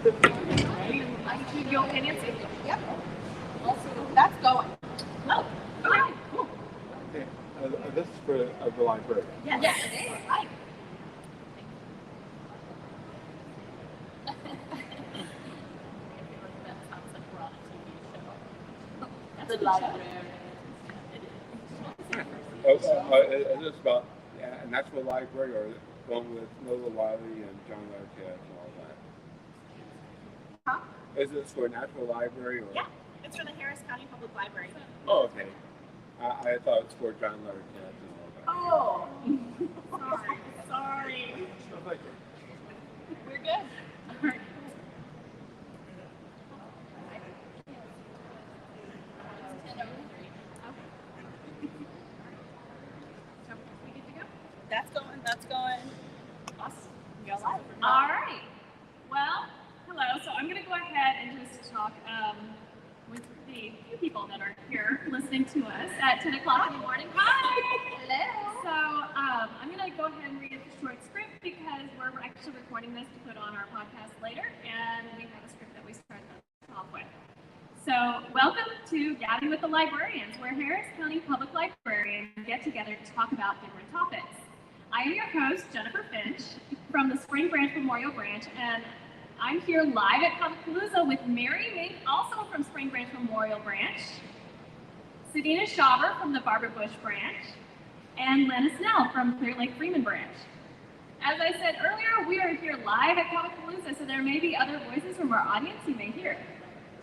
Should go in and see? Yep. That's going. Oh, okay. Cool. Okay. This is for the library. Yes. Yes, it is. Right. The library. Is this about a natural library or going with Noah Wiley and John Larroquette and all that? Huh? Is this for a natural library or? Yeah, it's for the Harris County Public Library. Oh, okay. I thought it was for John Larroquette and all that. Oh, sorry. Okay. We're good. All right. That's going. Awesome. Go live. All right. Well, hello. So I'm going to go ahead and just talk with the few people that are here listening to us at 10 o'clock in the morning. Hi. Hello. So I'm going to go ahead and read a short script because we're actually recording this to put on our podcast later, and we have a script that we started off with. So, welcome to Gabbing with the Librarians, where Harris County Public Librarians get together to talk about different topics. I am your host, Jennifer Finch, from the Spring Branch Memorial Branch, and I'm here live at Comicpalooza with Mary Mink, also from Spring Branch Memorial Branch, Sedina Shaver from the Barbara Bush Branch, and Lana Snell from Clear Lake Freeman Branch. As I said earlier, we are here live at Comicpalooza, so there may be other voices from our audience you may hear.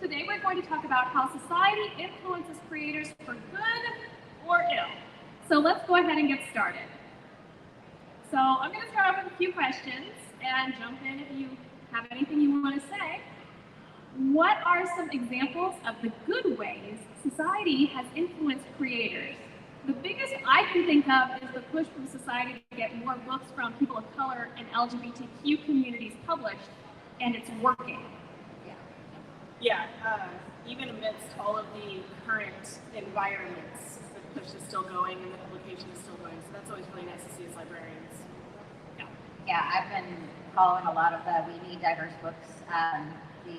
Today we're going to talk about how society influences creators for good or ill. So let's go ahead and get started. So I'm going to start off with a few questions and jump in if you have anything you want to say. What are some examples of the good ways society has influenced creators? The biggest I can think of is the push from society to get more books from people of color and LGBTQ communities published, and it's working. Yeah, even amidst all of the current environments, the push is still going and the publication is still going. So that's always really nice to see as librarians. Yeah, I've been following a lot of the We Need Diverse Books, the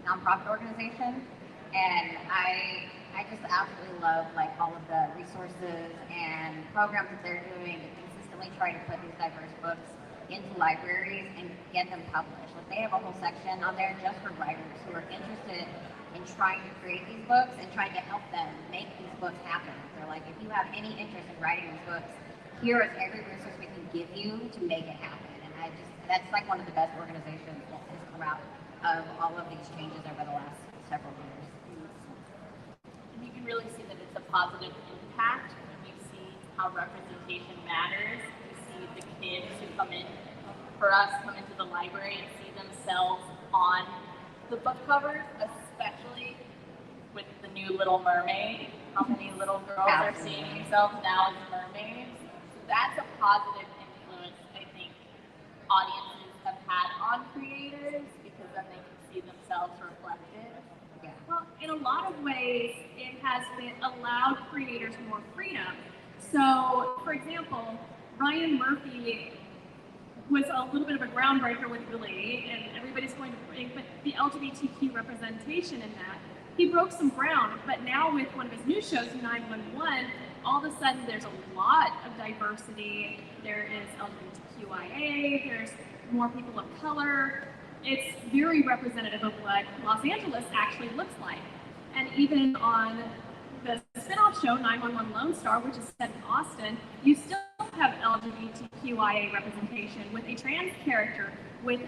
nonprofit organization, and I just absolutely love like all of the resources and programs that they're doing to consistently try to put these diverse books into libraries and get them published. Like they have a whole section on there just for writers who are interested in trying to create these books and trying to help them make these books happen. They're like, if you have any interest in writing these books, here is every resource we can give you to make it happen. And that's like one of the best organizations that has come out of all of these changes over the last several years. And you can really see that it's a positive impact when we see how representation matters. We see the kids who come into the library and see themselves on the book covers, especially with the new Little Mermaid. How many little girls are seeing themselves now as mermaids? So that's a positive influence, I think, audiences have had on creators because then they can see themselves reflected. Yeah. Well, in a lot of ways, it has allowed creators more freedom. So, for example, Ryan Murphy was a little bit of a groundbreaker with Glee, and everybody's going to bring, but the LGBTQ representation in that, he broke some ground, but now with one of his new shows, 911, all of a sudden there's a lot of diversity. There is LGBTQIA, there's more people of color. It's very representative of what Los Angeles actually looks like. And even on the spin-off show, 911 Lone Star, which is set in Austin, you still have LGBTQIA representation with a trans character, with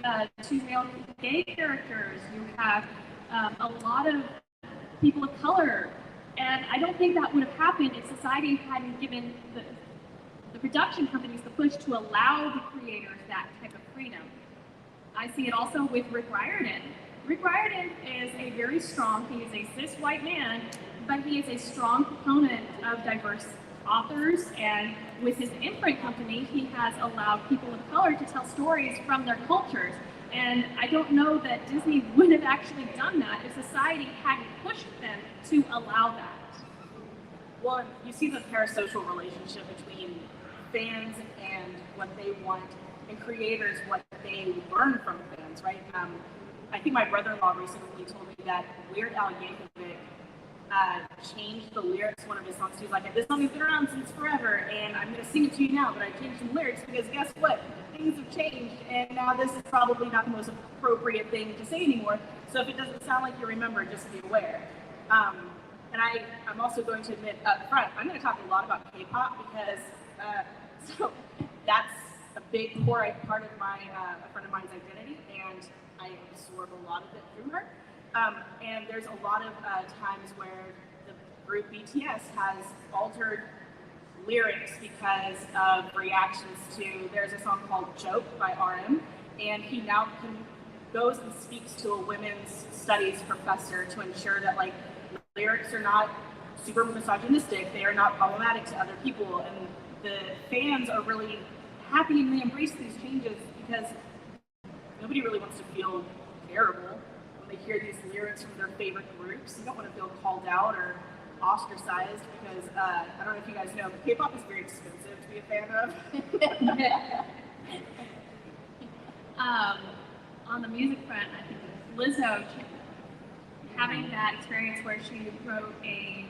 two male gay characters. You have a lot of people of color. And I don't think that would have happened if society hadn't given the production companies the push to allow the creators that type of freedom. I see it also with Rick Riordan. Rick Riordan is a very strong, he is a cis white man, but he is a strong proponent of diverse authors, and with his imprint company, he has allowed people of color to tell stories from their cultures. And I don't know that Disney would have actually done that if society hadn't pushed them to allow that. Well, you see the parasocial relationship between fans and what they want, and creators what they learn from fans, right? I think my brother-in-law recently told me that Weird Al Yankovic changed the lyrics to one of his songs. He was like, this song has been around since forever, and I'm going to sing it to you now, but I changed some lyrics because guess what? Things have changed, and now this is probably not the most appropriate thing to say anymore. So if it doesn't sound like you remember, just be aware. And I'm also going to admit up front, I'm going to talk a lot about K-pop because so that's a big core part of my a friend of mine's identity, and I absorb a lot of it through her. And there's a lot of times where the group BTS has altered lyrics because of reactions to, there's a song called Joke by RM, and he now goes and speaks to a women's studies professor to ensure that like lyrics are not super misogynistic, they are not problematic to other people, and the fans are really happy and they embrace these changes because nobody really wants to feel terrible when they hear these lyrics from their favorite groups. You don't want to feel called out or ostracized because I don't know if you guys know, but K-pop is very expensive to be a fan of. On the music front, I think Lizzo having that experience where she wrote a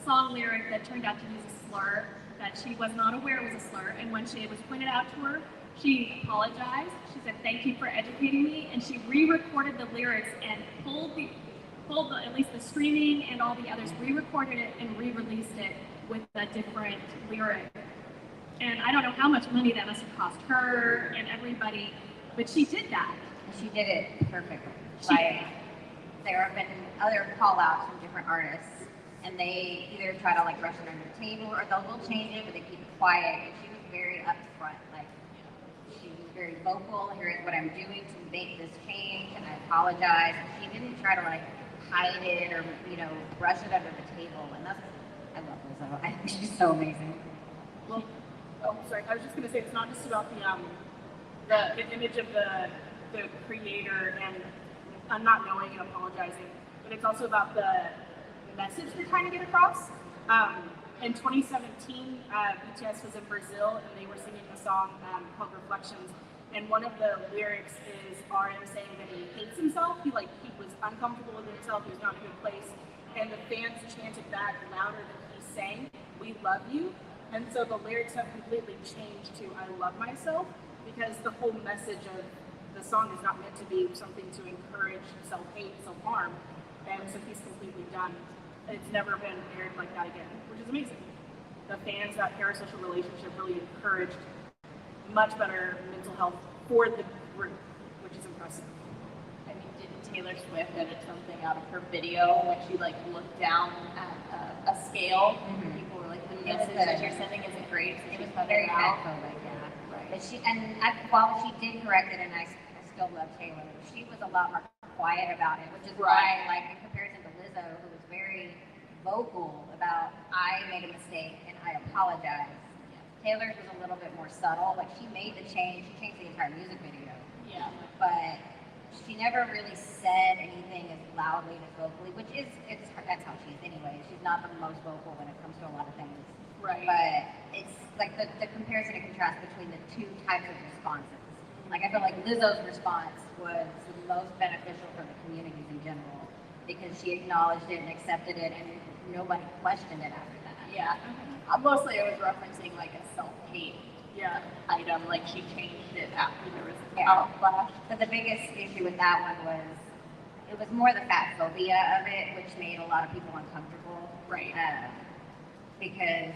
song lyric that turned out to use a slur that she was not aware was a slur, and when it was pointed out to her, she apologized. She said, "Thank you for educating me," and she re-recorded the lyrics and pulled at least the streaming and all the others, re-recorded it and re-released it with a different lyric. And I don't know how much money that must have cost her and everybody, but she did that. She did it perfectly. Like, there have been other call-outs from different artists, and they either try to like brush it under the table, or they'll change it, but they keep it quiet. And she was very upfront. Like, she was very vocal. Here's what I'm doing to make this change, and I apologize. And she didn't try to like hide it or brush it under the table. And that's, I love Lizzo. I think she's so amazing. Well, sorry. I was just going to say it's not just about the image of the creator and not knowing and apologizing, but it's also about the message they're trying to get across. In 2017, BTS was in Brazil and they were singing a song called Reflections, and one of the lyrics is RM saying that he hates himself. He was uncomfortable with himself. He was not in a good place, and the fans chanted back louder than he sang, "We love you." And so the lyrics have completely changed to "I love myself," because the whole message of the song is not meant to be something to encourage self-hate, self-harm, and so he's completely done. It's never been aired like that again, which is amazing. The fans, that parasocial relationship really encouraged much better mental health for the group, which is impressive. I mean, didn't Taylor Swift edit something out of her video when she looked down at a scale? Mm-hmm. People were like, "The message that you're sending isn't great." So it was very fatphobic, yeah. Right. But while she did correct it, and I still love Taylor, she was a lot more quiet about it, which is why, in comparison to Lizzo, who was very vocal about, "I made a mistake and I apologize." Taylor's was a little bit more subtle. Like, she made the change. She changed the entire music video. Yeah. But she never really said anything as loudly as vocally, which that's how she is anyway. She's not the most vocal when it comes to a lot of things. Right. But it's like the comparison and contrast between the two types of responses. Like, I feel like Lizzo's response was the most beneficial for the communities in general because she acknowledged it and accepted it, and nobody questioned it after that. Yeah. Mostly it was referencing a self-hate item. She changed it after there was a backlash. But the biggest issue with that one was it was more the fat phobia of it, which made a lot of people uncomfortable. Right. Because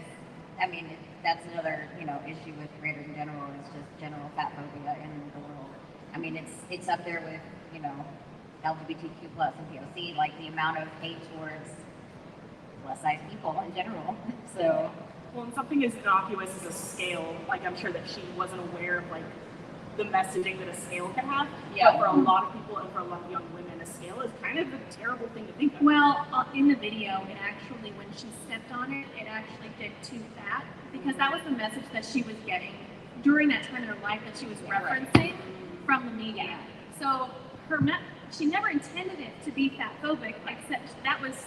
that's another issue with creators in general, is just general fat phobia in the world. I mean, it's up there with LGBTQ plus and POC, the amount of hate towards plus-size people in general. So, well, and something as innocuous as a scale, I'm sure that she wasn't aware of the messaging that a scale can have. Yeah. But for a lot of people and for a lot of young women, a scale is kind of a terrible thing to think of. Well, in the video, it actually, when she stepped on it, it actually did too fat, because that was the message that she was getting during that time in her life that she was referencing from the media. So she never intended it to be fatphobic, except that was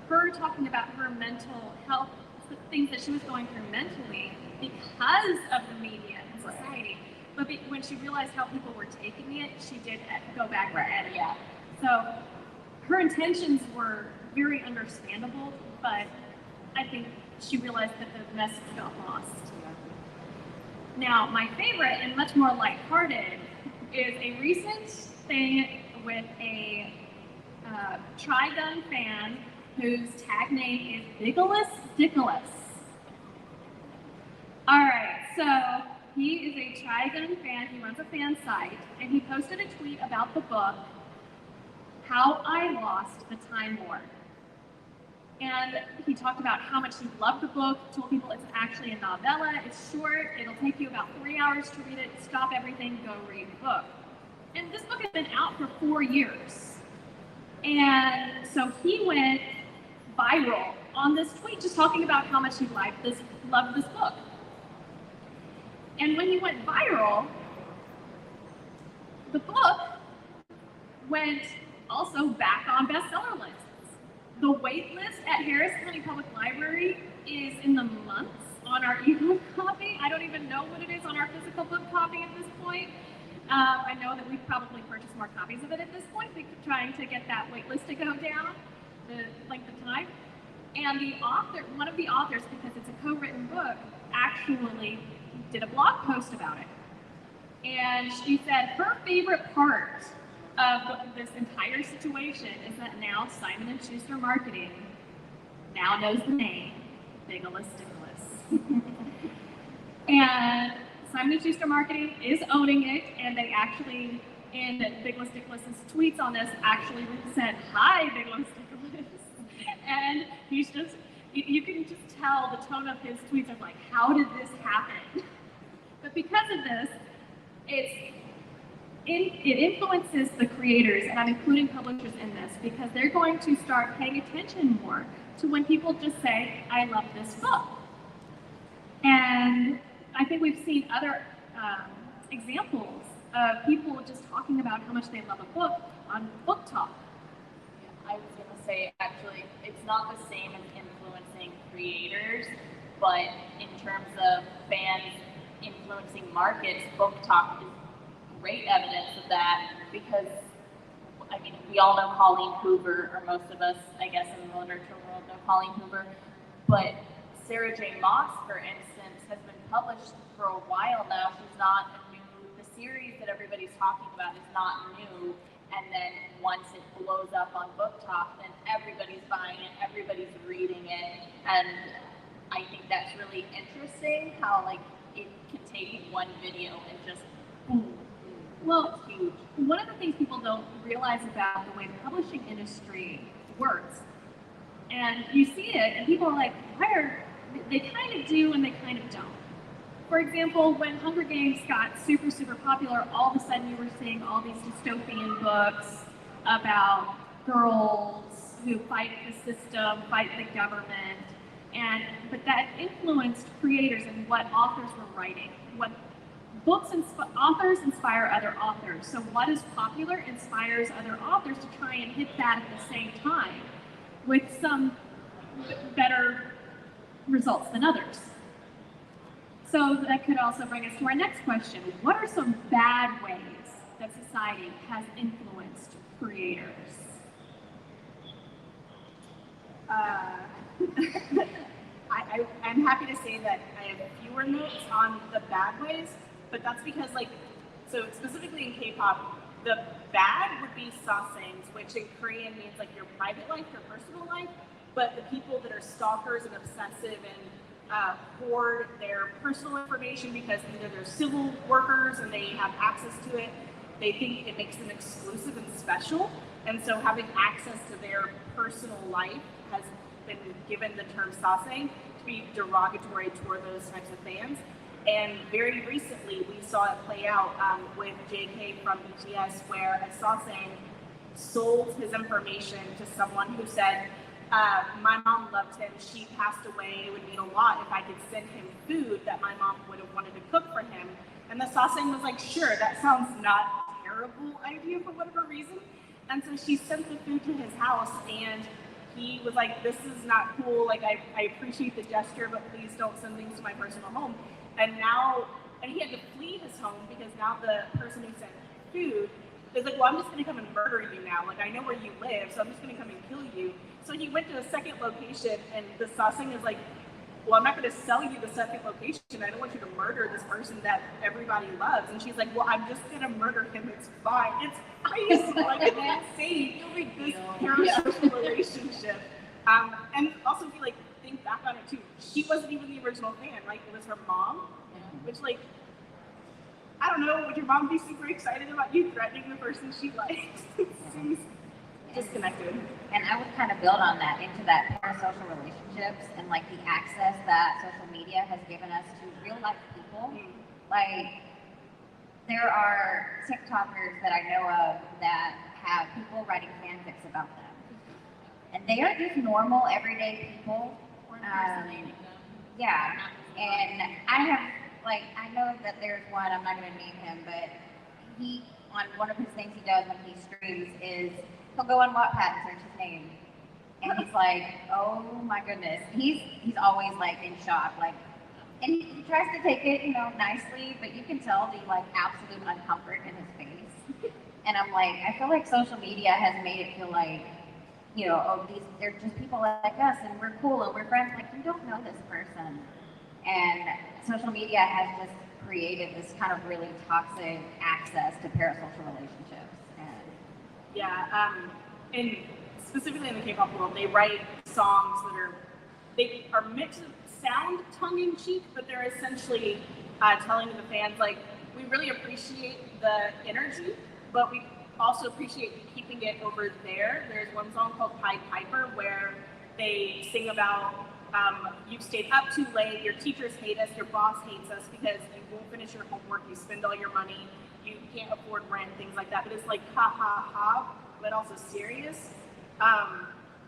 her talking about her mental health, the things that she was going through mentally because of the media and society. but when she realized how people were taking it, she did go back and edit. Yeah. So her intentions were very understandable, but I think she realized that the message got lost. Now, my favorite and much more lighthearted is a recent thing with a Trigun fan whose tag name is Biggles Dickless. All right, so he is a Trigun fan. He runs a fan site, and he posted a tweet about the book, How I Lost the Time Lord. And he talked about how much he loved the book, told people it's actually a novella, it's short, it'll take you about 3 hours to read it, stop everything, go read the book. And this book has been out for 4 years. And so he went viral on this tweet, just talking about how much he loved this book. And when he went viral, the book went also back on bestseller lists. The wait list at Harris County Public Library is in the months on our ebook copy. I don't even know what it is on our physical book copy at this point. I know that we've probably purchased more copies of it at this point, trying to get that wait list to go down, the length of time. And the author, one of the authors, because it's a co-written book, actually did a blog post about it. And she said her favorite part of this entire situation is that now Simon & Schuster Marketing now knows the name, Biggles Dickless. And Simon & Schuster Marketing is owning it, and they actually, in Biggles Dickless's tweets on this, actually said, "Hi, Biggles Dickless." And he's just, you can just tell the tone of his tweets are like, how did this happen? But because of this, it influences the creators, and I'm including publishers in this, because they're going to start paying attention more to when people just say, I love this book. And I think we've seen other examples of people just talking about how much they love a book on Book Talk. I was going to say, actually, it's not the same as influencing creators, but in terms of fans influencing markets, Book Talk is great evidence of that, because, I mean, we all know Colleen Hoover, or most of us, I guess, in the literature world know Colleen Hoover, but Sarah J. Maas, for instance, has been published for a while now. She's not new. The series that everybody's talking about is not new. And then once it blows up on Book Talk, then everybody's buying it, everybody's reading it. And I think that's really interesting how, like, it can take one video and just boom. Well, it's huge. One of the things people don't realize about the way the publishing industry works, and you see it, and people are like, they kind of do and they kind of don't. For example, when Hunger Games got super, super popular, all of a sudden you were seeing all these dystopian books about girls who fight the system, fight the government, but that influenced creators and what authors were writing. What books authors inspire other authors. So what is popular inspires other authors to try and hit that at the same time with some better results than others. So that could also bring us to our next question. What are some bad ways that society has influenced creators? I'm happy to say that I have fewer notes on the bad ways, but that's because, like, so specifically in K-pop, the bad would be sasaengs, which in Korean means like your private life, your personal life, but the people that are stalkers and obsessive and hoard their personal information because either they're civil workers and they have access to it, they think it makes them exclusive and special, and so having access to their personal life has been given the term sasaeng to be derogatory toward those types of fans. And very recently, we saw it play out with JK from BTS, where a sasaeng sold his information to someone who said, my mom loved him, she passed away, it would mean a lot if I could send him food that my mom would have wanted to cook for him. And the sasaeng was like, sure, that sounds not a terrible idea for whatever reason. And so she sent the food to his house, and he was like, this is not cool, like I appreciate the gesture, but please don't send things to my personal home. And now and he had to flee his home because now the person who sent food is like, well, I'm just going to come and murder you now. Like, I know where you live, so I'm just going to come and kill you. So he went to a second location, and the Sasing is like, well, I'm not going to sell you the second location. I don't want you to murder this person that everybody loves. And she's like, well, I'm just going to murder him. It's fine. It's crazy. Like, it's insane. This parasocial relationship. And also, if you like think back on it too, she wasn't even the original fan, right? It was her mom, which, like, I don't know, would your mom be super excited about you threatening the person she likes? It seems disconnected. And I would kind of build on that into that parasocial relationships and like the access that social media has given us to real life people. Like, there are TikTokers that I know of that have people writing fanfics about them. And they are just normal, everyday people. Yeah. And I know that there's one, I'm not going to name him, but he, on one of his things he does when he streams is he'll go on Wattpad and search his name. And he's like, oh my goodness. He's always like in shock. Like, and he tries to take it, nicely, but you can tell the like absolute uncomfort in his face. And I'm like, I feel like social media has made it feel like, they're just people like us and we're cool and we're friends. Like, you don't know this person. And social media has just created this kind of really toxic access to parasocial relationships. And specifically in the K-pop world, they write songs that are meant to sound tongue-in-cheek, but they're essentially telling the fans, like, we really appreciate the energy, but we also appreciate you keeping it over there. There's one song called Pied Piper where they sing about you've stayed up too late, your teachers hate us, your boss hates us because you won't finish your homework, you spend all your money, you can't afford rent, things like that. But it's like ha ha ha, but also serious.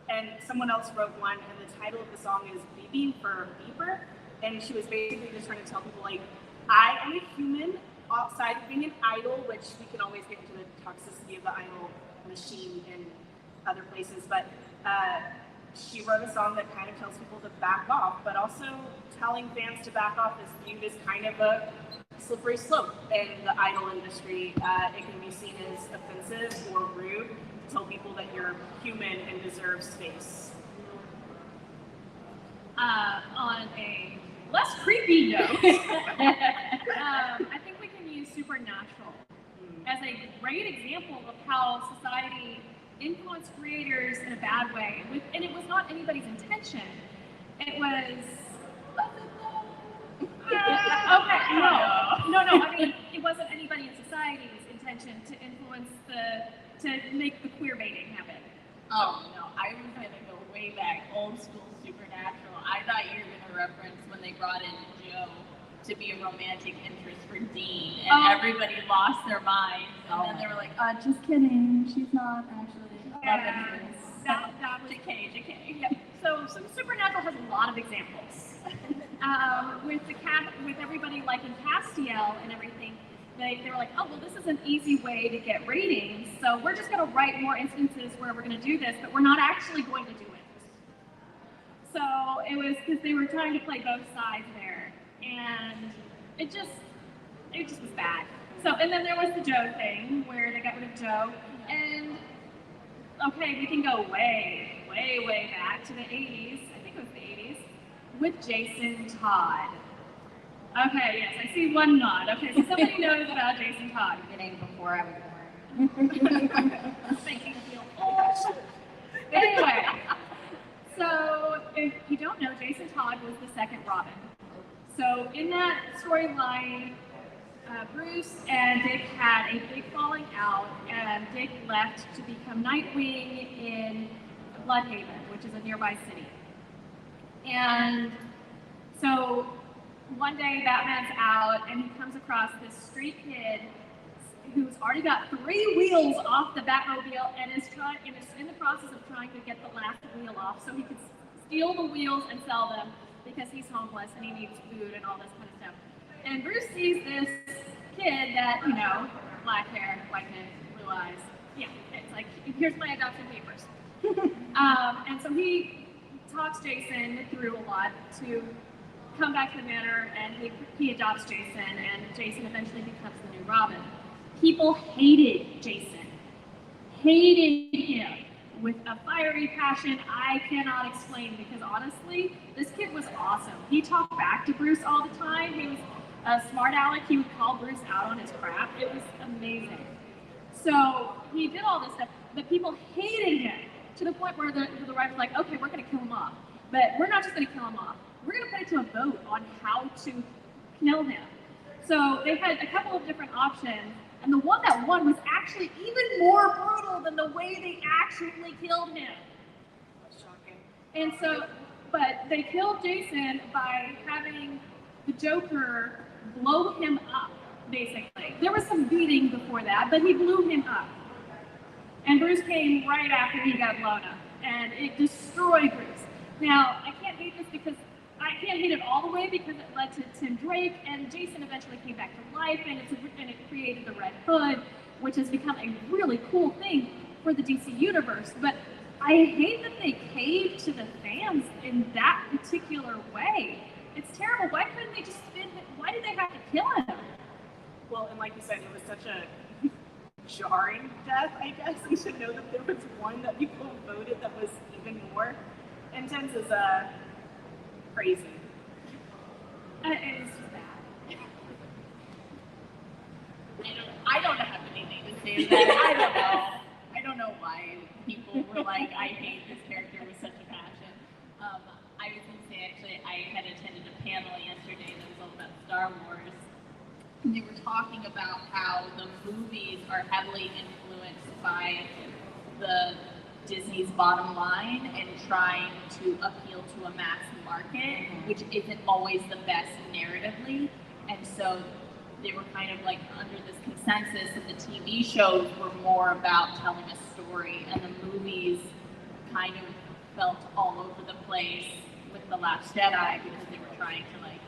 And someone else wrote one, and the title of the song is Beeping for Beeper. And she was basically just trying to tell people, like, I am a human outside of being an idol, which we can always get into the toxicity of the idol machine in other places. But she wrote a song that kind of tells people to back off, but also telling fans to back off is viewed as kind of a slippery slope in the idol industry. It can be seen as offensive or rude to tell people that you're human and deserve space. On a less creepy note, I think we can use Supernatural as a great example of how society influenced creators in a bad way. And it was not anybody's intention. It was... okay, no. I mean, it wasn't anybody in society's intention to influence to make the queer baiting happen. Oh, no, I was going to go way back, old school Supernatural. I thought you were going to reference when they brought in Joe to be a romantic interest for Dean, and everybody lost their minds, and then they were like, just kidding, she's not actually a love interest. That was JK. Yep. So Supernatural has a lot of examples. With everybody liking Castiel and everything, they were like, oh, well, this is an easy way to get ratings, so we're just going to write more instances where we're going to do this, but we're not actually going to do it. So it was because they were trying to play both sides there, and it just was bad. So, and then there was the Joe thing where they got rid of Joe, and okay, we can go way, way, way back to the 80s, I think it was the 80s, with Jason Todd. Okay, yes, I see one nod. Okay, so somebody knows about Jason Todd. Getting before I was born. Making me feel old. Anyway, so if you don't know, Jason Todd was the second Robin. So in that storyline, Bruce and Dick had a big falling out, and Dick left to become Nightwing in Bloodhaven, which is a nearby city. And so one day Batman's out, and he comes across this street kid who's already got 3 wheels off the Batmobile and is in the process of trying to get the last wheel off so he can steal the wheels and sell them because he's homeless and he needs food and all this kind of stuff. And Bruce sees this kid that, black hair, white head, blue eyes. Yeah, it's like, here's my adoption papers. And so he talks Jason through a lot to come back to the manor, and he adopts Jason, and Jason eventually becomes the new Robin. People hated Jason, hated him with a fiery passion I cannot explain, because honestly, this kid was awesome. He talked back to Bruce all the time. He was a smart aleck. He would call Bruce out on his crap. It was amazing. So he did all this stuff, but people hated him to the point where the writers were like, okay, we're going to kill him off. But we're not just going to kill him off. We're going to put it to a vote on how to kill him. So they had a couple of different options, and the one that won was actually even more brutal than the way they actually killed him. That's shocking. And so, but they killed Jason by having the Joker blow him up, basically. There was some beating before that, but he blew him up. And Bruce came right after he got blown up, and it destroyed Bruce. Now, I can't hate this because I can't hate it all the way because it led to Tim Drake, and Jason eventually came back to life, and it created the Red Hood, which has become a really cool thing for the DC universe. But I hate that they caved to the fans in that particular way. It's terrible. Why couldn't they just spin him? Why did they have to kill him? Well, and like you said, it was such a jarring death, I guess. We should know that there was one that people voted that was even more intense as crazy. It was just bad. I don't have anything to say to that. I don't know why people were like, I hate this character with such a passion. I was going to say, actually, I had attended a panel yesterday that was all about Star Wars. And they were talking about how the movies are heavily influenced by the Disney's bottom line and trying to appeal to a mass market, which isn't always the best narratively. And so they were kind of like under this consensus that the TV shows were more about telling a story, and the movies kind of felt all over the place with The Last Jedi because they were trying to like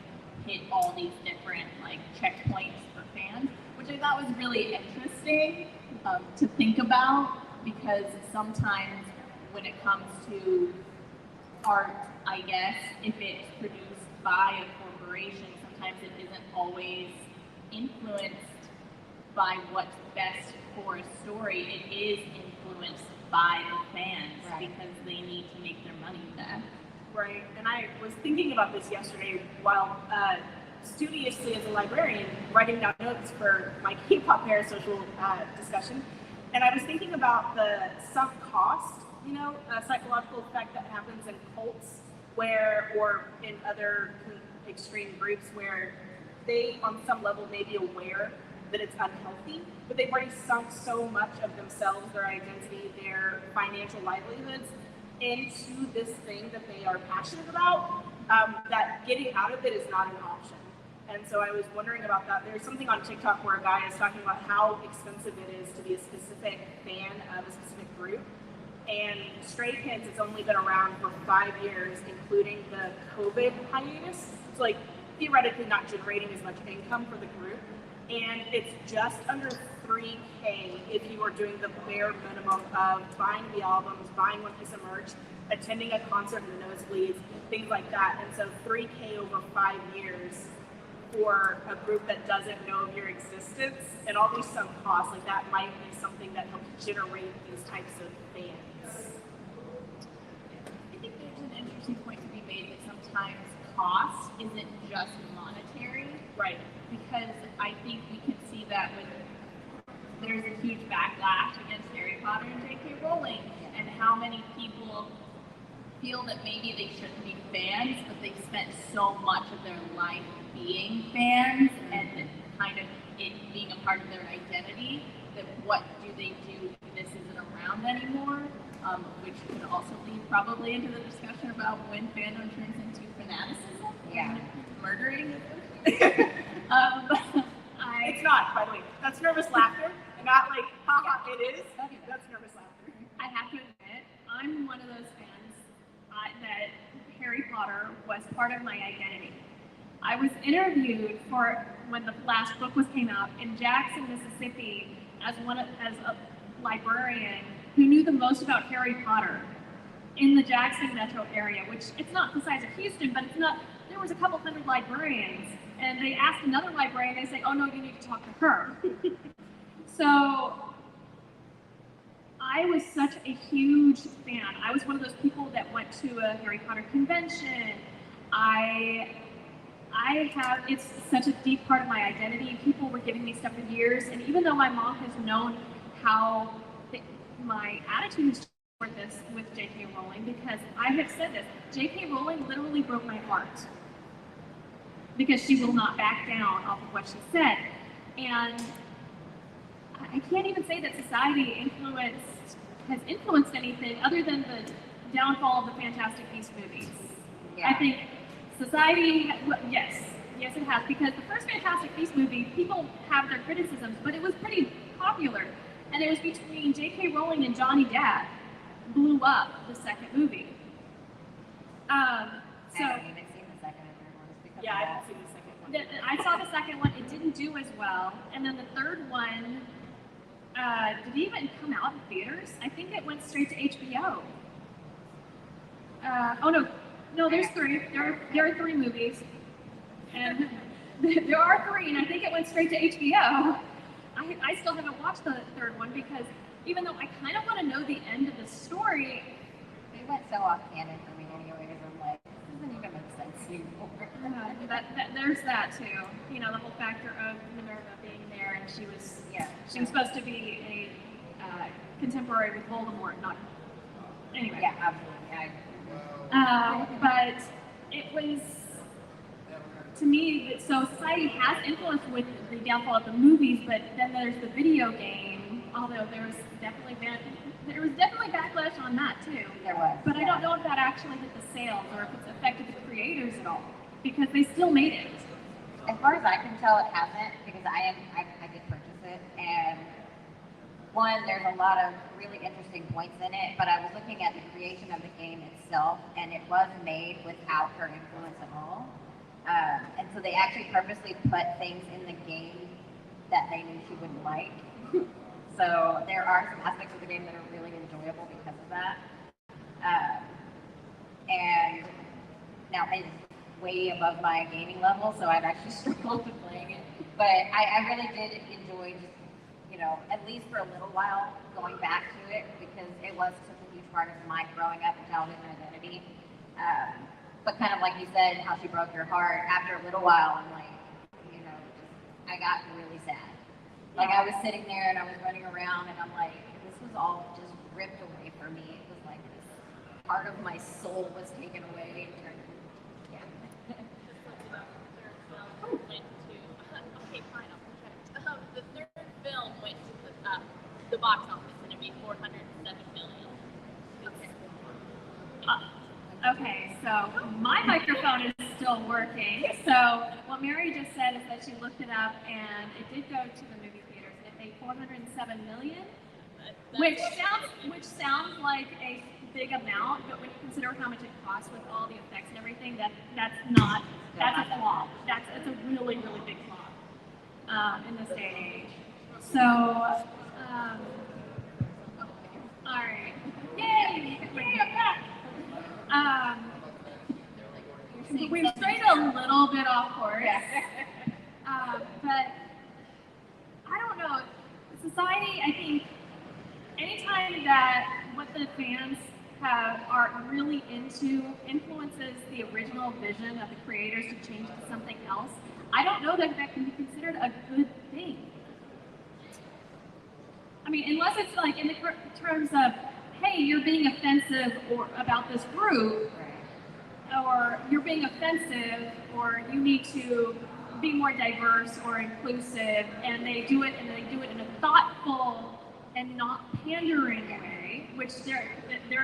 hit all these different like checkpoints for fans, which I thought was really interesting to think about, because sometimes when it comes to art, I guess, if it's produced by a corporation, sometimes it isn't always influenced by what's best for a story. It is influenced by the fans, right, because they need to make their money back. Right, and I was thinking about this yesterday while studiously as a librarian writing down notes for my K-pop parasocial discussion, and I was thinking about the sunk cost, psychological effect that happens in cults or in other extreme groups where they, on some level, may be aware that it's unhealthy, but they've already sunk so much of themselves, their identity, their financial livelihoods into this thing that they are passionate about, that getting out of it is not an option. And so I was wondering about that. There's something on TikTok where a guy is talking about how expensive it is to be a specific fan of a specific group. And Stray Kids has only been around for 5 years, including the COVID hiatus. So like theoretically not generating as much income for the group. And it's just under $3K if you are doing the bare minimum of buying the albums, buying one piece of merch, attending a concert in the nosebleeds, things like that. And so $3K over 5 years for a group that doesn't know of your existence, and all these sunk costs, like that might be something that helps generate these types of fans. I think there's an interesting point to be made that sometimes cost isn't just monetary. Right. Because I think we can see that when there's a huge backlash against Harry Potter and J.K. Rowling, and how many people feel that maybe they shouldn't be fans, but they've spent so much of their life being fans and kind of it being a part of their identity, that what do they do if this isn't around anymore? Which could also lead probably into the discussion about when fandom turns into fanaticism. Yeah. Murdering. It's not, by the way. That's nervous laughter, and not like, haha, it is. That's nervous laughter. I have to admit, I'm one of those fans that Harry Potter was part of my identity. I was interviewed for when the last book came out in Jackson, Mississippi, as a librarian who knew the most about Harry Potter in the Jackson metro area, which it's not the size of Houston, but it's not there was a couple hundred librarians, and they asked another librarian, they say, oh no, you need to talk to her. So I was such a huge fan. I was one of those people that went to a Harry Potter convention. It's such a deep part of my identity. People were giving me stuff for years, and even though my mom has known how my attitude is toward this with J.K. Rowling, because I have said this, J.K. Rowling literally broke my heart because she will not back down off of what she said. And I can't even say that society has influenced anything other than the downfall of the Fantastic Beasts movies. Yeah. I think society, yes, it has, because the first Fantastic Beasts movie, people have their criticisms, but it was pretty popular. And it was between J.K. Rowling and Johnny Depp blew up the second movie. I haven't even seen the second and third ones because Yeah, of I that. haven't seen the second one. I saw the second one, it didn't do as well. And then the third one, did it even come out in theaters? I think it went straight to HBO. No, there's three. There are three movies. And there are three, and I think it went straight to HBO. I still haven't watched the third one because even though I kind of want to know the end of the story, They went so off canon for me anyways. I'm like, this doesn't even make sense anymore. there's that too. You know, the whole factor of Minerva being there, and she was supposed to be a contemporary with Voldemort, not anyway. Yeah, absolutely. But it was, to me, so society has influence with the downfall of the movies, but then there's the video game, although there was definitely backlash on that too. There was. But I don't know if that actually hit the sales or if it's affected the creators at all, because they still made it. As far as I can tell, it hasn't, because I did purchase it, and one, there's a lot of really interesting points in it, but I was looking at the creation of the game itself, and it was made without her influence at all. And so they actually purposely put things in the game that they knew she wouldn't like. So there are some aspects of the game that are really enjoyable because of that. And now it's way above my gaming level, so I've actually struggled with playing it. But I really did enjoy just, at least for a little while, going back to it, because it was such a huge part of my growing up and television identity. But kind of like you said, how she broke your heart, after a little while, I'm like, I got really sad. Like, I was sitting there and I was running around and I'm like, this was all just ripped away from me. It was like this part of my soul was taken away. Yeah. Okay, fine, I'll project. The third film went to the box office and it made $407 million. Okay, so my microphone is still working. So what Mary just said is that she looked it up and it did go to the movie theaters. It made $407 million, which sounds like a big amount, but when you consider how much it costs with all the effects and everything, that's a flop. It's a really, really big flop in this day and age. So, all right, yay, I'm back. We've strayed a little bit off course, but I don't know. Society, I think, anytime that what the fans are really into influences the original vision of the creators to change to something else, I don't know that can be considered a good thing. I mean, unless it's like in the terms of, hey, you're being offensive or about this group, or you're being offensive, or you need to be more diverse or inclusive, and they do it in a thoughtful and not pandering way, which there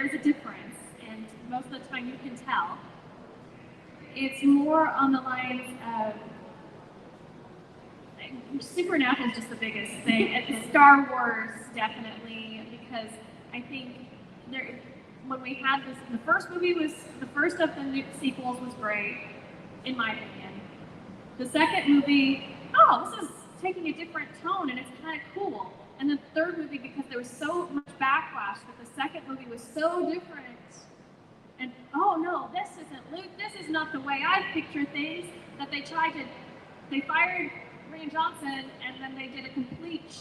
is a difference, and most of the time you can tell. It's more on the lines of Supernatural is just the biggest thing. And Star Wars definitely, because I think when we had this, the first of the new sequels was great, in my opinion. The second movie, this is taking a different tone and it's kind of cool. And the third movie, because there was so much backlash that the second movie was so different, And oh no, this isn't Luke. This is not the way I picture things. That they fired Rian Johnson, and then they did a complete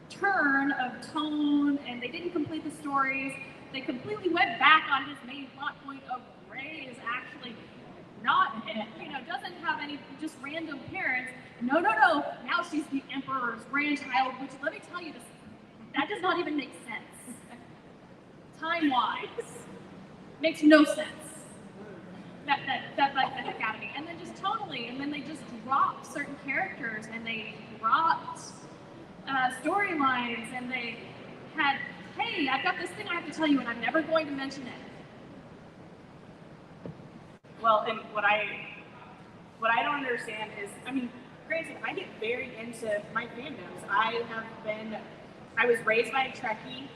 turn of tone, and they didn't complete the stories. They completely went back on his main plot point of Rey is actually not, doesn't have any just random parents. No. Now she's the Emperor's grandchild, which let me tell you this, that does not even make sense. Time-wise, makes no sense. That like the heck out of me. And then just totally, and then they just dropped certain characters, and they dropped storylines, and they had, hey, I've got this thing I have to tell you, and I'm never going to mention it. Well, and what I don't understand is, I mean, granted, I get very into my fandoms. I was raised by a Trekkie.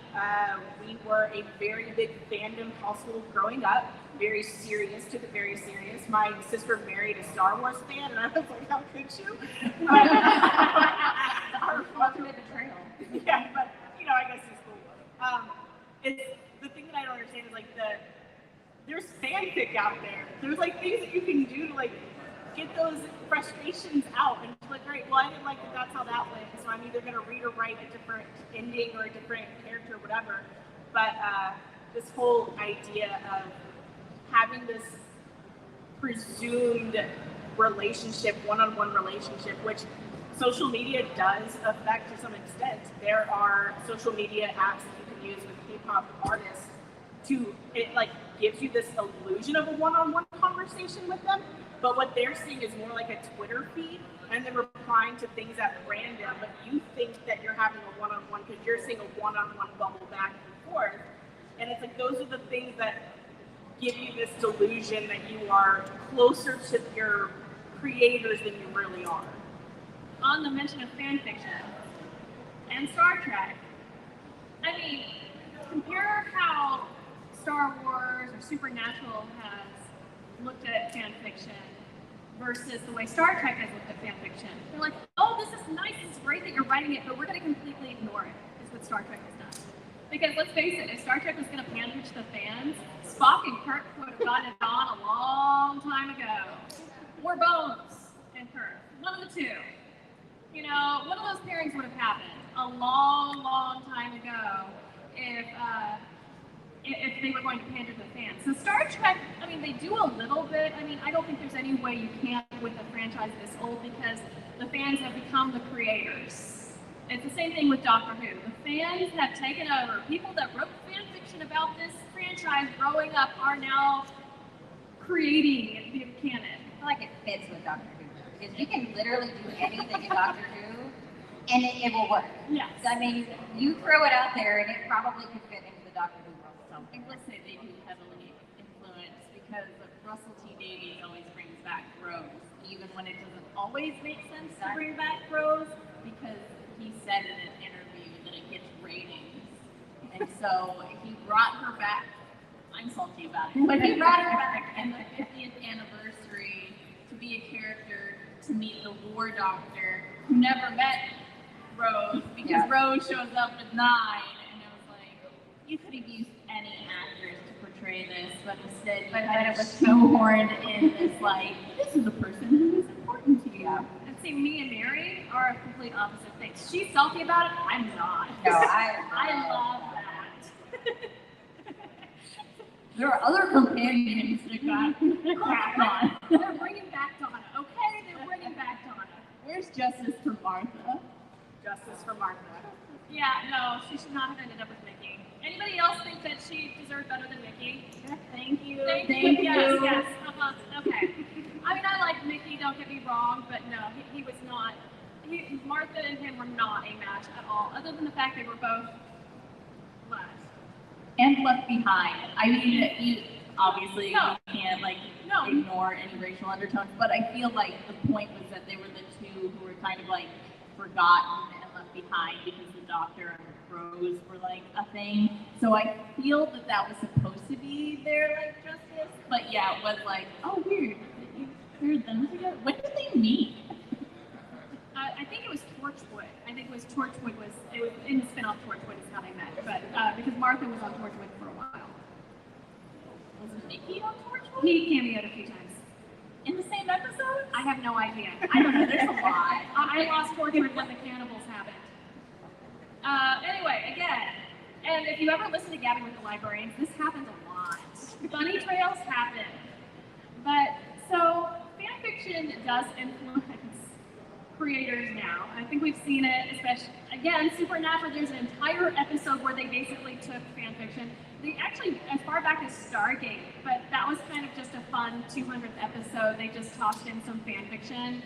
We were a very big fandom household growing up. Very serious, took it very serious. My sister married a Star Wars fan, and I was like, how could you? Our ultimate betrayal. Yeah, but, I guess it's cool. It's the thing that I don't understand is, like, there's fanfic out there. There's, like, things that you can do to, like, get those frustrations out, and it's like, great, well, I didn't like that that's how that went, so I'm either going to read or write a different ending or a different character or whatever. But this whole idea of having this presumed relationship, one-on-one relationship, which social media does affect to some extent. There are social media apps that you can use with K-pop artists it like gives you this illusion of a one-on-one conversation with them, but what they're seeing is more like a Twitter feed, and they're replying to things at random, but you think that you're having a one-on-one because you're seeing a one-on-one bubble back and forth, and it's like those are the things that give you this delusion that you are closer to your creators than you really are. On the mention of fan fiction and Star Trek, I mean, compare how Star Wars or Supernatural has looked at fan fiction versus the way Star Trek has looked at fan fiction. They're like, oh, this is nice, it's great that you're writing it, but we're going to completely ignore it, is what Star Trek has done. Because let's face it, if Star Trek was going to fan pitch the fans, Spock and Kirk would have gotten it on a long time ago. Or Bones and Kirk, one of the two. One of those pairings would have happened a long, long time ago if they were going to pander to the fans. So Star Trek, I mean, they do a little bit. I mean, I don't think there's any way you can't with a franchise this old because the fans have become the creators. It's the same thing with Doctor Who. The fans have taken over. People that wrote fan fiction about this franchise growing up are now creating the canon. I feel like it fits with Doctor Who because you can literally do anything in Doctor Who and it will work. Yes. So, I mean, you throw it out there and it probably could fit into the Doctor Who world. I will say they do heavily influence because Russell T Davies always brings back Rose, even when it doesn't always make sense to bring back Rose, because he said in an interview that it gets ratings. And so he brought her back. I'm salty about it, but he brought her back in the 50th anniversary to be a character to meet the War Doctor who never met Rose because Rose shows up at 9, and it was like, you could have used any actors to portray this, but instead you had it was shoehorned in this, like, this is a person who is important to you. And see, me and Mary are a complete opposite things. She's salty about it, I'm not. No, I love that. There are other companions that got crapped on. They're bringing back Donna. Okay, they're bringing back Donna. Where's justice for Martha? Justice for Martha. Yeah, no, she should not have ended up with Mickey. Anybody else think that she deserved better than Mickey? Thank you. Thank you. Yes. Okay. I mean, I like Mickey, don't get me wrong, but no, he was not. Martha and him were not a match at all, other than the fact they were both left. And left behind. I mean, you obviously you can't ignore any racial undertones, but I feel like the point was that they were the two who were kind of like forgotten and left behind because the Doctor and Rose were like a thing. So I feel that was supposed to be their like justice, but yeah, it was like, oh weird, you paired them together. When did they meet? I think it was Torchwood. It was in the spin-off Torchwood is how they met, but because Martha was on Torchwood for a while. Was Mickey on Torchwood? He cameoed a few times. In the same episode? I have no idea. I don't know. There's a lot. I lost Torchwood when the cannibals happened. Anyway, again, and if you ever listen to Gabbing with the Librarians, this happens a lot. Bunny trails happen. But, so, fan fiction does influence creators now. I think we've seen it, especially, again, Supernatural, there's an entire episode where they basically took fan fiction. They actually, as far back as Stargate, but that was kind of just a fun 200th episode. They just tossed in some fan fiction,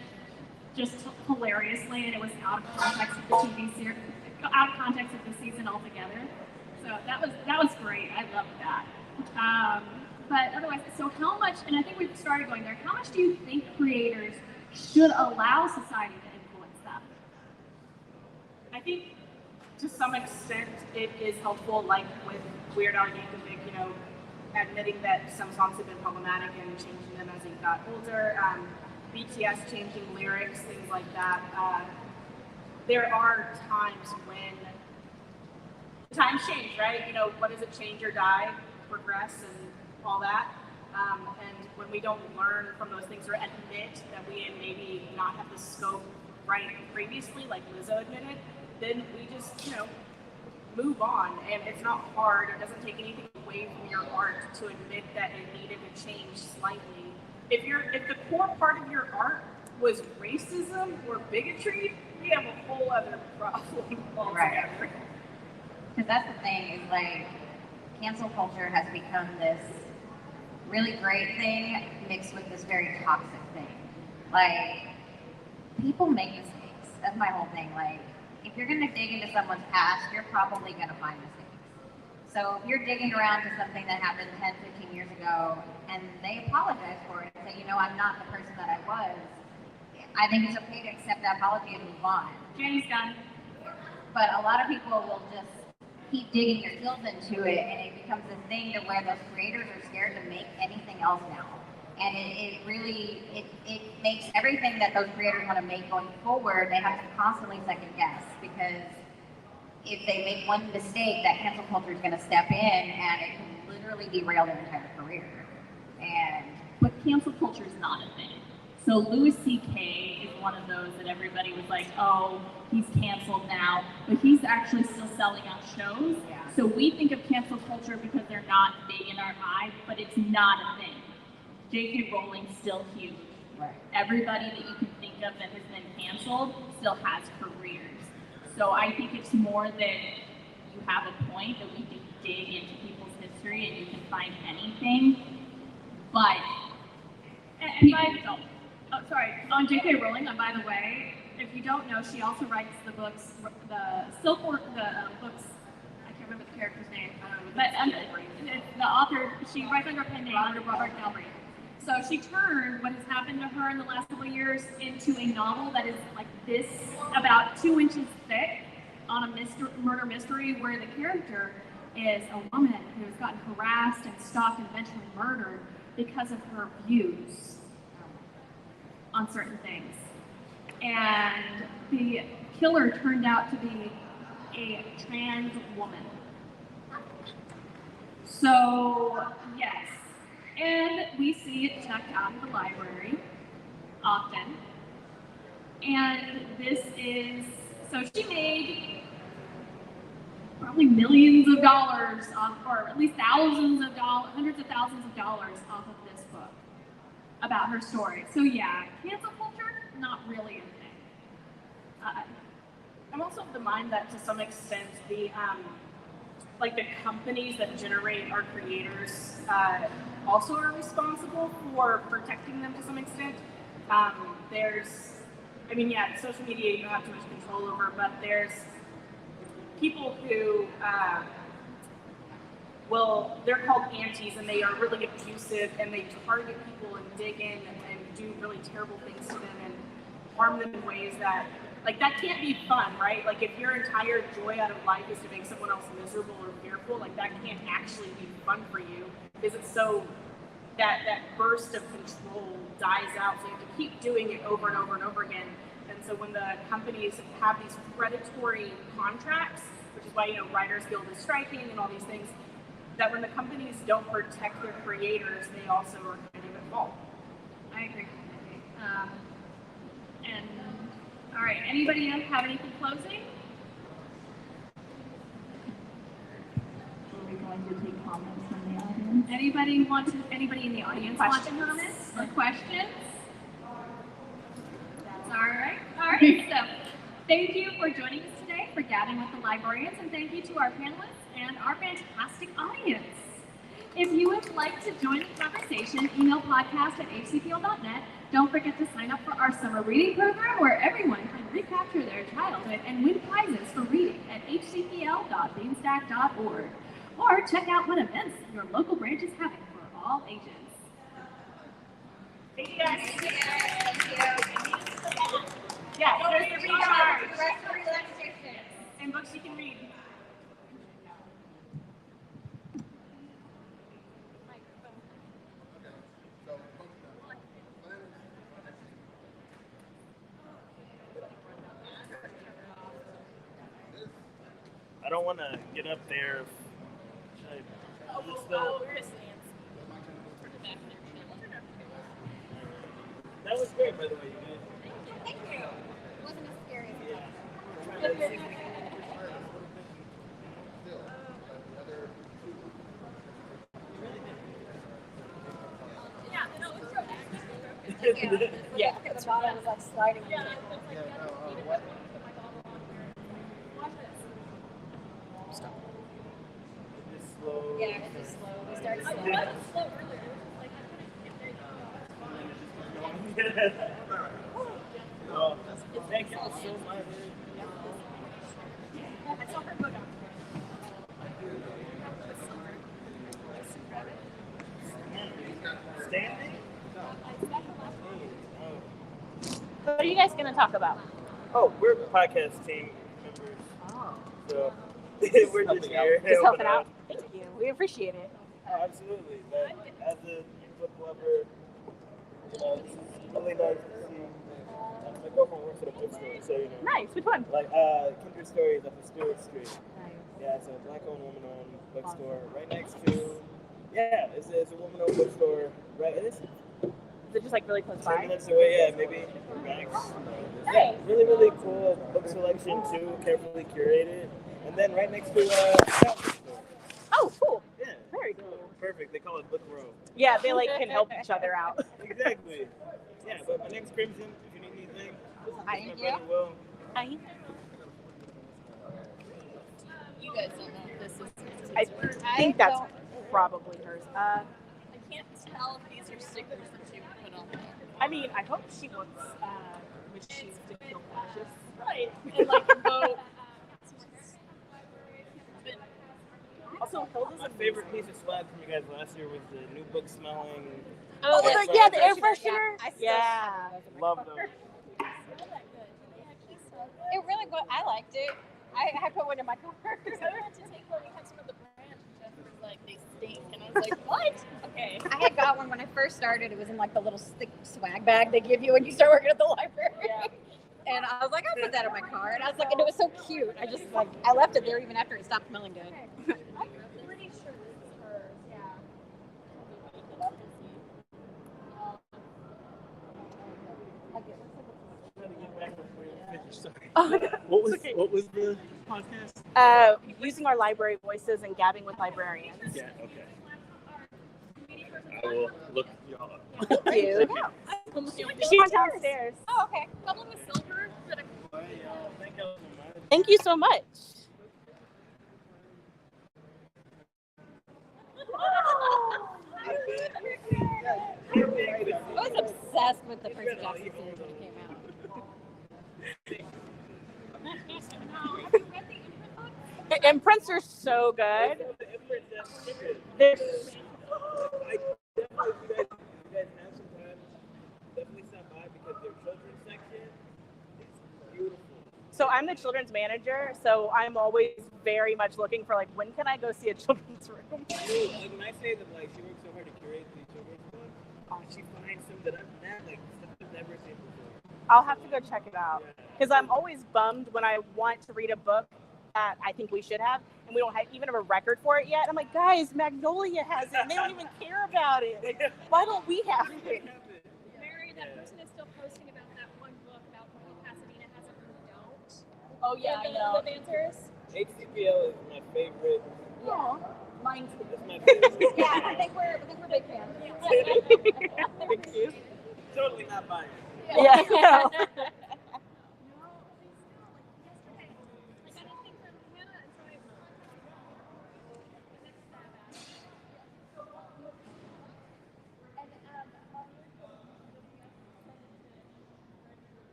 just hilariously, and it was out of context of the TV series, out of context of the season altogether. So that was great. I loved that. But otherwise, so how much, and I think we've started going there, how much do you think creators should allow society to influence them? I think to some extent it is helpful, like with Weird Al Yankovic, you know, admitting that some songs have been problematic and changing them as he got older. BTS changing lyrics, things like that. There are times when times change, right? You know, what is it, change or die, progress, and all that. And when we don't learn from those things or admit that we maybe not have the scope right previously, like Lizzo admitted, then we just, you know, move on. And it's not hard. It doesn't take anything away from your art to admit that it needed to change slightly. If the core part of your art was racism or bigotry, we have a whole other problem altogether. Right. Because that's the thing, is like, cancel culture has become this really great thing mixed with this very toxic thing. Like, people make mistakes. That's my whole thing. Like, if you're gonna dig into someone's past, you're probably gonna find mistakes. So if you're digging around to something that happened 10, 15 years ago, and they apologize for it and say, you know, I'm not the person that I was, I think it's okay to accept that apology and move on. James Gunn. But a lot of people will just keep digging their heels into it, and it becomes a thing to where those creators are scared to make anything else now. And it really makes everything that those creators want to make going forward, they have to constantly second guess, because if they make one mistake, that cancel culture is going to step in and it can literally derail their entire career. But cancel culture is not a thing. So Louis C.K. is one of those that everybody was like, oh, he's canceled now, but he's actually still selling out shows. Yeah. So we think of cancel culture because they're not big in our eye, but it's not a thing. J.K. Rowling's still huge. Right. Everybody that you can think of that has been canceled still has careers. So I think it's more that you have a point that we can dig into people's history and you can find anything, but On J.K. Rowling, and by the way, if you don't know, she also writes the books, the books, I can't remember the character's name, but the author, she writes under a pen name, under Robert Galbraith. So she turned what has happened to her in the last couple of years into a novel that is like this, about 2 inches thick, on a murder mystery where the character is a woman who has gotten harassed and stalked and eventually murdered because of her views on certain things. And the killer turned out to be a trans woman. So, yes. And we see it checked out of the library often. And this is, so she made probably millions of dollars off, or at least thousands of dollars, hundreds of thousands of dollars off of this book about her story. So yeah, cancel culture, not really a thing. I'm also of the mind that to some extent the the companies that generate our creators also are responsible for protecting them to some extent. Social media you don't have too much control over, but there's people who they're called antis, and they are really abusive, and they target people and dig in and do really terrible things to them and harm them in ways that, like, that can't be fun, right? Like, if your entire joy out of life is to make someone else miserable or fearful, like, that can't actually be fun for you, because it's so, that burst of control dies out, so you have to keep doing it over and over and over again. And so when the companies have these predatory contracts, which is why, Writers Guild is striking and all these things, that when the companies don't protect their creators, they also are kind of at fault. I agree. And all right, anybody else have anything closing? Are we going to take comments from the audience? Anybody in the audience want to comment or questions? That's all right. All right. So thank you for joining us today for Gabbing with the Librarians, and thank you to our panelists and our fantastic audience. If you would like to join the conversation, email podcast@hcpl.net. Don't forget to sign up for our summer reading program where everyone can recapture their childhood and win prizes for reading at hcpl.beanstack.org. Or check out what events your local branch is having for all ages. Thank you guys. Thank you. Yeah, there's the recharge Rest for relaxation. and books you can read. I don't want to get up there. That was great, by the way, you guys. Thank you. It wasn't as scary as Yeah. the bottom was like sliding. Just slow. Yeah, it was slow. We started slow. Well, thank you so much. I saw her book out. Standing? What are you guys going to talk about? Oh, we're podcast team members. Oh. So we're just here. Just helping out. Thank you. We appreciate it. Oh, absolutely. But as a book lover, it's really nice to see. My girlfriend works at a bookstore, so you know. Nice. Which one? Like Kindred Stories up in Stewart Street. Yeah, it's a black-owned, woman-owned bookstore right next to. Yeah, it's a woman-owned bookstore. Right, Is it just like really close 10 by? minutes away. Yeah, maybe max. Yeah, really, really cool book selection too, carefully curated, and then right next to Oh, cool. yeah, Very cool. perfect. They call it Book Row. Yeah, they like can help each other out. Exactly. Yeah, but my name's Crimson. If you need anything, Thank my you. brother Will. You guys don't know if this is. I think that's probably hers. I can't tell if these are stickers that she put on there. I mean, I hope she wants when she's to feel cautious. Right. And like vote. Also, Hilda's My favorite piece of swag from you guys last year was the new book smelling. Oh, the air freshener. Yeah. Love them. It really was. I liked it. I put one in my car. Because I went to take one, we had some of the branch, and Jeff was like, they stink. And I was like, what? Okay. I had got one when I first started. It was in like the little thick swag bag they give you when you start working at the library. Yeah. And I was like, I'll put that in my car. And I was like, and it was so cute. I just like, I left it there even after it stopped smelling good. I'm pretty sure this is hers. Yeah. What was the podcast? using our library voices and gabbing with librarians. Yeah, okay. I will look y'all up. Thank you. She went downstairs. Oh, okay. Couple with silver. But Thank you so much. I was obsessed with the Prince Jackson series when it came out. Imprints are so good. I definitely, if you guys have some time, definitely stop by because their children's section is beautiful. So I'm the children's manager, so I'm always very much looking for like, when can I go see a children's room? Like when I say that like she works so hard to curate these children's books, she finds some that I've never seen before. I'll have to go check it out because I'm always bummed when I want to read a book that I think we should have, and we don't even have a record for it yet. I'm like, guys, Magnolia has it, and they don't even care about it. Like, why don't we have it? Mary, that person is still posting about that one book about why Pasadena has it and we don't. Oh yeah, I know. The answers. HCPL is my favorite. Yeah, mine too. That's my favorite. Yeah, I think we're big fans. Thank you. Totally not biased. Yeah. No, they still, like, yesterday, I got a thing from Hannah, and so I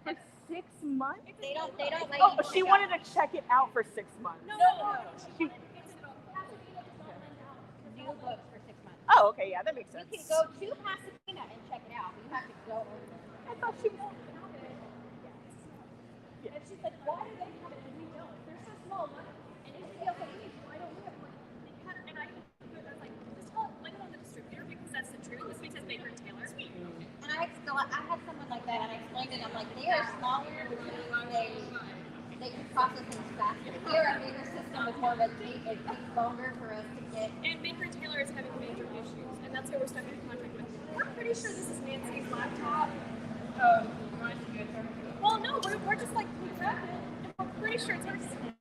For 6 months? They don't let Oh, you she check wanted to check it out for 6 months. No. She- new books for 6 months. Oh, okay, yeah, that makes You sense. can go to Pasadena and check it out. You have to go over there. I thought she was. And she's like, why do they have it and we don't? They're so small. And it feels like, why don't we have one? And I was like, just blame it on the distributor because that's the truth. This makes us Baker and Taylor. And I had someone like that, and I explained it. I'm like, they are smaller, they can process things faster. They're a bigger system with more of a tape. It takes longer for us to get. And Baker and Taylor is having major issues, and that's who we're stuck in contact with. We're pretty sure this is Nancy's laptop. Well, no, we're just like, we grabbed it, and we're pretty sure it's hers.